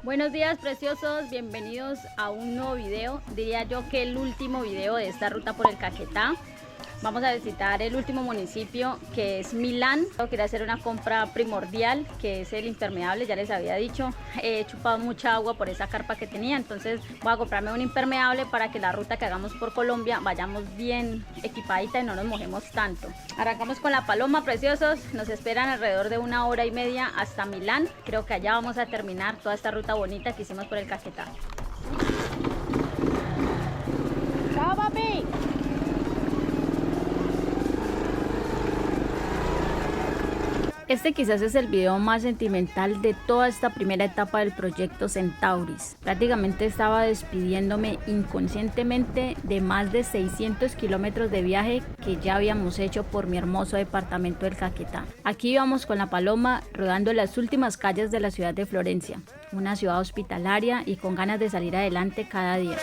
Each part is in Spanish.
Buenos días preciosos, bienvenidos a un nuevo video, diría yo que el último video de esta ruta por el Caquetá. Vamos a visitar el último municipio, que es Milán. Quería hacer una compra primordial, que es el impermeable, ya les había dicho. He chupado mucha agua por esa carpa que tenía, entonces voy a comprarme un impermeable para que la ruta que hagamos por Colombia vayamos bien equipadita y no nos mojemos tanto. Arrancamos con La Paloma, preciosos. Nos esperan alrededor de 1 hora y media hasta Milán. Creo que allá vamos a terminar toda esta ruta bonita que hicimos por el Caquetá. ¡Chao, papi! Este quizás es el video más sentimental de toda esta primera etapa del proyecto Centauris. Prácticamente estaba despidiéndome inconscientemente de más de 600 kilómetros de viaje que ya habíamos hecho por mi hermoso departamento del Caquetá. Aquí íbamos con La Paloma rodando las últimas calles de la ciudad de Florencia, una ciudad hospitalaria y con ganas de salir adelante cada día.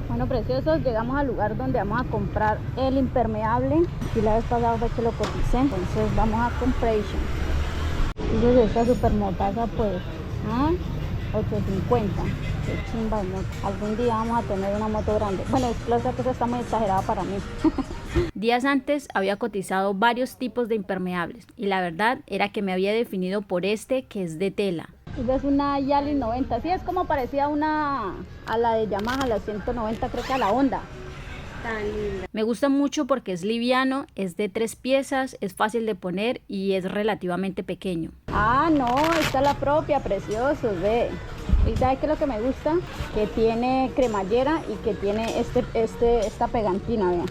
Bueno, preciosos, llegamos al lugar donde vamos a comprar el impermeable. Aquí la vez pasada fue que lo coticé, entonces vamos a compration. Entonces esta super motaza pues, ¿ah? 850. Qué chimba de moto. Algún día vamos a tener una moto grande. Bueno, es claro que eso está muy exagerada para mí. Días antes había cotizado varios tipos de impermeables y la verdad era que me había definido por este, que es de tela. Es una Yali 90, sí, es como parecida a la de Yamaha, la 190, creo que a la Honda. Tan linda. Me gusta mucho porque es liviano, es de 3 piezas, es fácil de poner y es relativamente pequeño. Ah, no, esta es la propia, preciosos, ve. ¿Y sabes qué es lo que me gusta? Que tiene cremallera y que tiene esta pegantina, vean.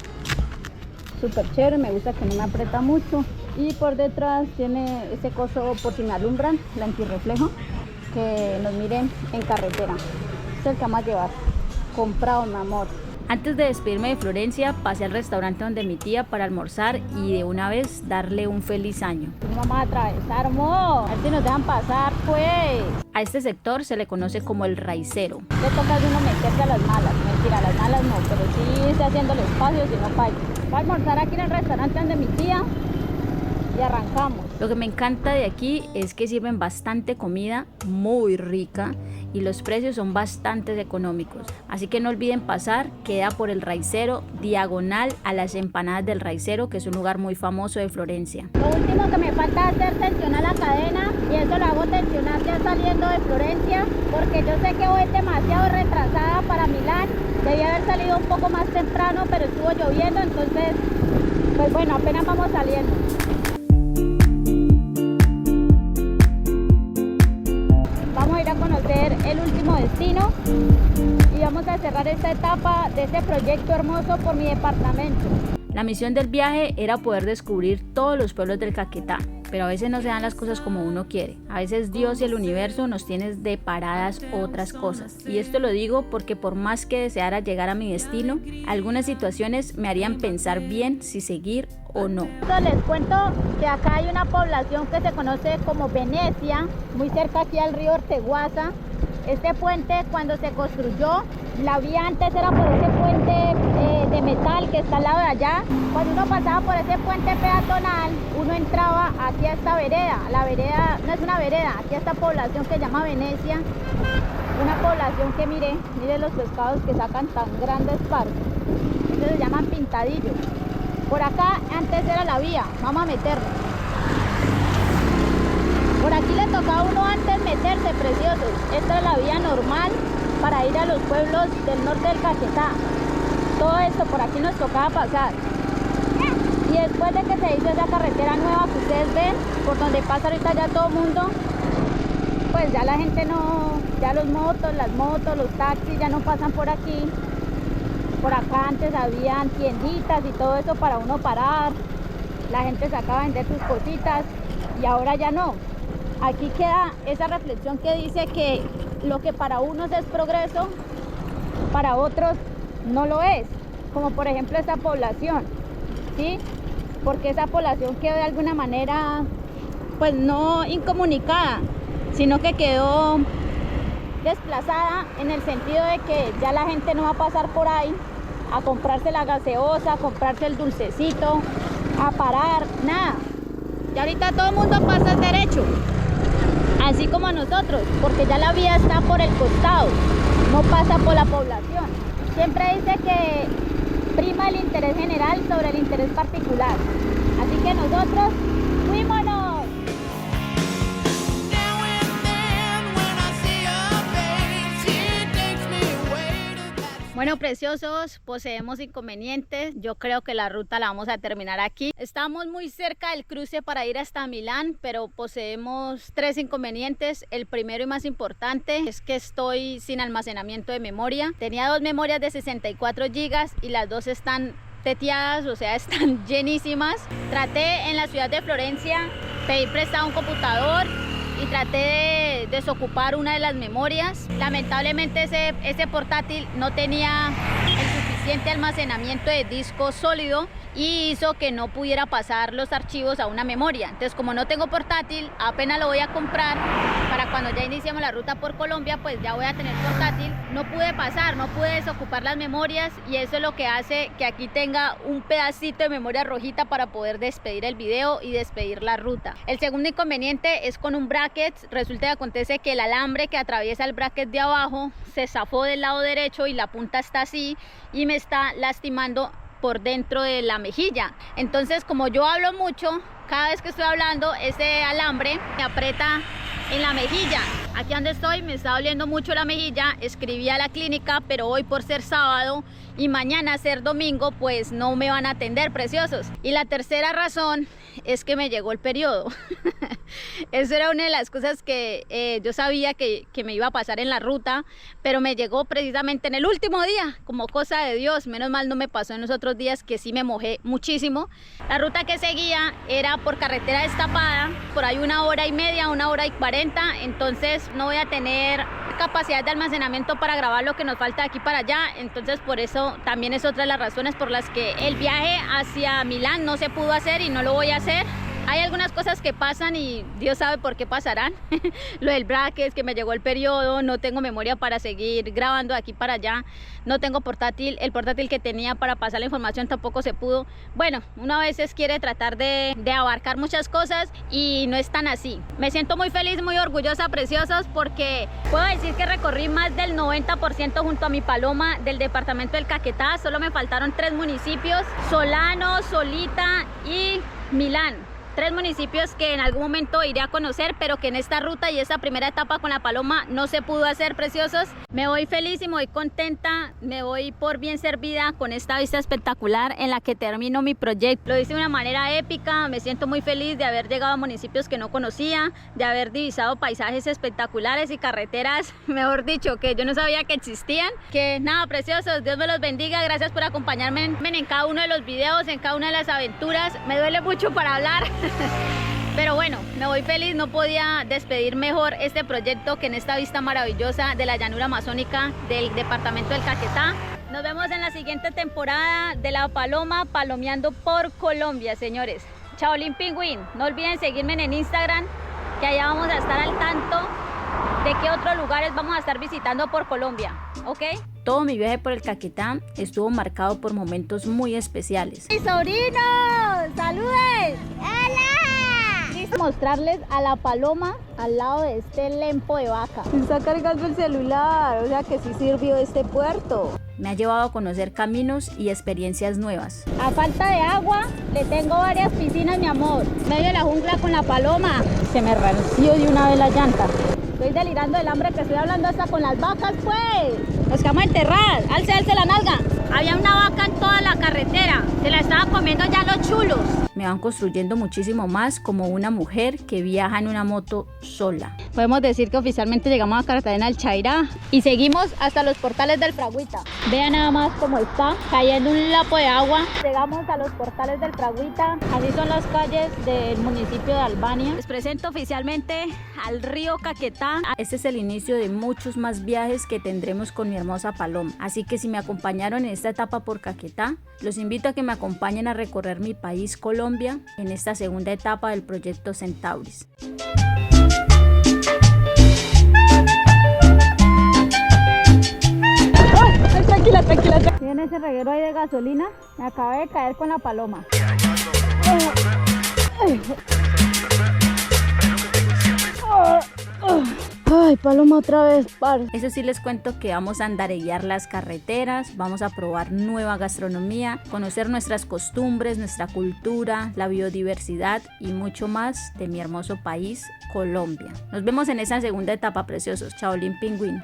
Súper chévere, me gusta que no me aprieta mucho. Y por detrás tiene ese coso por si me alumbran, el antirreflejo, que nos miren en carretera. Es el que vamos a llevar. Comprado, mi amor. Antes de despedirme de Florencia, pasé al restaurante donde mi tía para almorzar y de una vez darle un feliz año. Vamos a atravesar, amor. A ver si nos dejan pasar, pues. A este sector se le conoce como el raicero. Le toca a uno meterse a las malas. Mentira, a las malas no, pero sí está haciendo el espacio, si no falla. Voy a almorzar aquí en el restaurante donde mi tía y arrancamos. Lo que me encanta de aquí es que sirven bastante comida, muy rica, y los precios son bastante económicos. Así que no olviden pasar, queda por el Raicero, diagonal a las empanadas del Raicero, que es un lugar muy famoso de Florencia. Lo último que me falta es hacer tensionar la cadena, y eso lo hago tensionar ya saliendo de Florencia, porque yo sé que voy demasiado retrasada para Milán. Debía haber salido un poco más temprano, pero estuvo lloviendo, entonces, pues bueno, apenas vamos saliendo. Vamos a ir a conocer el último destino y vamos a cerrar esta etapa de este proyecto hermoso por mi departamento. La misión del viaje era poder descubrir todos los pueblos del Caquetá, pero a veces no se dan las cosas como uno quiere. A veces Dios y el universo nos tienen deparadas otras cosas. Y esto lo digo porque por más que deseara llegar a mi destino, algunas situaciones me harían pensar bien si seguir o no. Les cuento que acá hay una población que se conoce como Venecia, muy cerca aquí al río Orteguaza. Este puente, cuando se construyó, la vía antes era por ese puente de metal que está al lado de allá. Cuando uno pasaba por ese puente peatonal, uno entraba aquí a esta vereda. La vereda no es una vereda, aquí a esta población que se llama Venecia. Una población que mire los pescados que sacan tan grandes partes. Ellos se llaman pintadillos. Por acá antes era la vía, vamos a meternos. Por aquí le tocaba a uno antes meterse, preciosos. Esta es la vía normal para ir a los pueblos del norte del Caquetá. Todo esto por aquí nos tocaba pasar. Y después de que se hizo esa carretera nueva que ustedes ven, por donde pasa ahorita ya todo el mundo, pues ya la gente no, ya las motos, los taxis ya no pasan por aquí. Por acá antes habían tienditas y todo eso para uno parar. La gente sacaba a vender sus cositas y ahora ya no. Aquí queda esa reflexión que dice que lo que para unos es progreso, para otros no lo es. Como por ejemplo esta población, ¿sí? Porque esa población quedó de alguna manera, pues no incomunicada, sino que quedó desplazada en el sentido de que ya la gente no va a pasar por ahí a comprarse la gaseosa, a comprarse el dulcecito, a parar, nada. Y ahorita todo el mundo pasa derecho, así como nosotros, porque ya la vía está por el costado, no pasa por la población. Siempre dice que prima el interés general sobre el interés particular, así que nosotros fuímonos. Bueno, preciosos, poseemos inconvenientes. Yo creo que la ruta la vamos a terminar aquí. Estamos muy cerca del cruce para ir hasta Milán, pero poseemos 3 inconvenientes. El primero y más importante es que estoy sin almacenamiento de memoria. Tenía 2 memorias de 64 GB y las 2 están teteadas, o sea, están llenísimas. Traté en la ciudad de Florencia pedir prestado un computador y traté de desocupar una de las memorias. Lamentablemente ese portátil no tenía el suficiente almacenamiento de disco sólido y hizo que no pudiera pasar los archivos a una memoria. Entonces, como no tengo portátil, apenas lo voy a comprar para cuando ya iniciemos la ruta por Colombia, pues ya voy a tener portátil. No pude pasar, no pude desocupar las memorias y eso es lo que hace que aquí tenga un pedacito de memoria rojita para poder despedir el video y despedir la ruta. El segundo inconveniente es con un bracket. Resulta que acontece que el alambre que atraviesa el bracket de abajo se zafó del lado derecho y la punta está así y me está lastimando por dentro de la mejilla. Entonces, como yo hablo mucho, cada vez que estoy hablando ese alambre me aprieta en la mejilla. Aquí donde estoy me está doliendo mucho la mejilla. Escribí a la clínica, pero hoy por ser sábado y mañana ser domingo, pues no me van a atender, preciosos. Y la tercera razón es que me llegó el periodo. Eso era una de las cosas que yo sabía que me iba a pasar en la ruta, pero me llegó precisamente en el último día, como cosa de Dios. Menos mal no me pasó en los otros días que sí me mojé muchísimo. La ruta que seguía era por carretera destapada, por ahí 1 hora y media, 1 hora y 40, entonces no voy a tener capacidad de almacenamiento para grabar lo que nos falta de aquí para allá. Entonces por eso también es otra de las razones por las que el viaje hacia Milán no se pudo hacer y no lo voy a hacer. Hay algunas cosas que pasan y Dios sabe por qué pasarán. Lo del bracket, que me llegó el periodo, no tengo memoria para seguir grabando de aquí para allá, no tengo portátil, el portátil que tenía para pasar la información tampoco se pudo. Bueno, uno a veces quiere tratar de abarcar muchas cosas y no es tan así. Me siento muy feliz, muy orgullosa, preciosos, porque puedo decir que recorrí más del 90% junto a mi paloma del departamento del Caquetá. Solo me faltaron 3 municipios, Solano, Solita y Milán. 3 municipios que en algún momento iré a conocer, pero que en esta ruta y esta primera etapa con la paloma no se pudo hacer, preciosos. Me voy feliz y me voy contenta, me voy por bien servida con esta vista espectacular en la que termino mi proyecto. Lo hice de una manera épica, me siento muy feliz de haber llegado a municipios que no conocía, de haber divisado paisajes espectaculares y carreteras, mejor dicho, que yo no sabía que existían. Que nada, preciosos, Dios me los bendiga, gracias por acompañarme en cada uno de los videos, en cada una de las aventuras. Me duele mucho para hablar. Pero bueno, me voy feliz, no podía despedir mejor este proyecto que en esta vista maravillosa de la llanura amazónica del departamento del Caquetá. Nos vemos en la siguiente temporada de La Paloma palomeando por Colombia, señores. Chaolín Pingüín, no olviden seguirme en Instagram, que allá vamos a estar al tanto de qué otros lugares vamos a estar visitando por Colombia, ¿ok? Todo mi viaje por el Caquetá estuvo marcado por momentos muy especiales. ¡Mis sobrinos! ¡Saluden! ¡Hola! Listo mostrarles a la paloma al lado de este lempo de vaca. Está cargando el celular, o sea que sí sirvió este puerto. Me ha llevado a conocer caminos y experiencias nuevas. A falta de agua, le tengo varias piscinas, mi amor. Medio de la jungla con la paloma. Se me ranció de una vez la llanta. Estoy delirando del hambre que estoy hablando hasta con las vacas, pues. Nos vamos a enterrar. Alce la nalga. Había una vaca en toda la carretera. Se la estaban comiendo ya los chulos. Me van construyendo muchísimo más como una mujer que viaja en una moto sola. Podemos decir que oficialmente llegamos a Cartagena del Chairá y seguimos hasta los portales del Fragüita. Vean nada más cómo está cayendo un lapo de agua. Llegamos a los portales del Fragüita. Así son las calles del municipio de Albania. Les presento oficialmente al río Caquetá. Este es el inicio de muchos más viajes que tendremos con mi hermosa paloma. Así que si me acompañaron en esta etapa por Caquetá, los invito a que me acompañen a recorrer mi país, Colombia, en esta segunda etapa del proyecto Centauris. Ay, tranquila. Miren ese reguero ahí de gasolina. Me acabé de caer con la paloma. Ay, Paloma otra vez, par. Eso sí les cuento que vamos a andarear las carreteras, vamos a probar nueva gastronomía, conocer nuestras costumbres, nuestra cultura, la biodiversidad y mucho más de mi hermoso país, Colombia. Nos vemos en esa segunda etapa, preciosos. Chaolín Pingüín.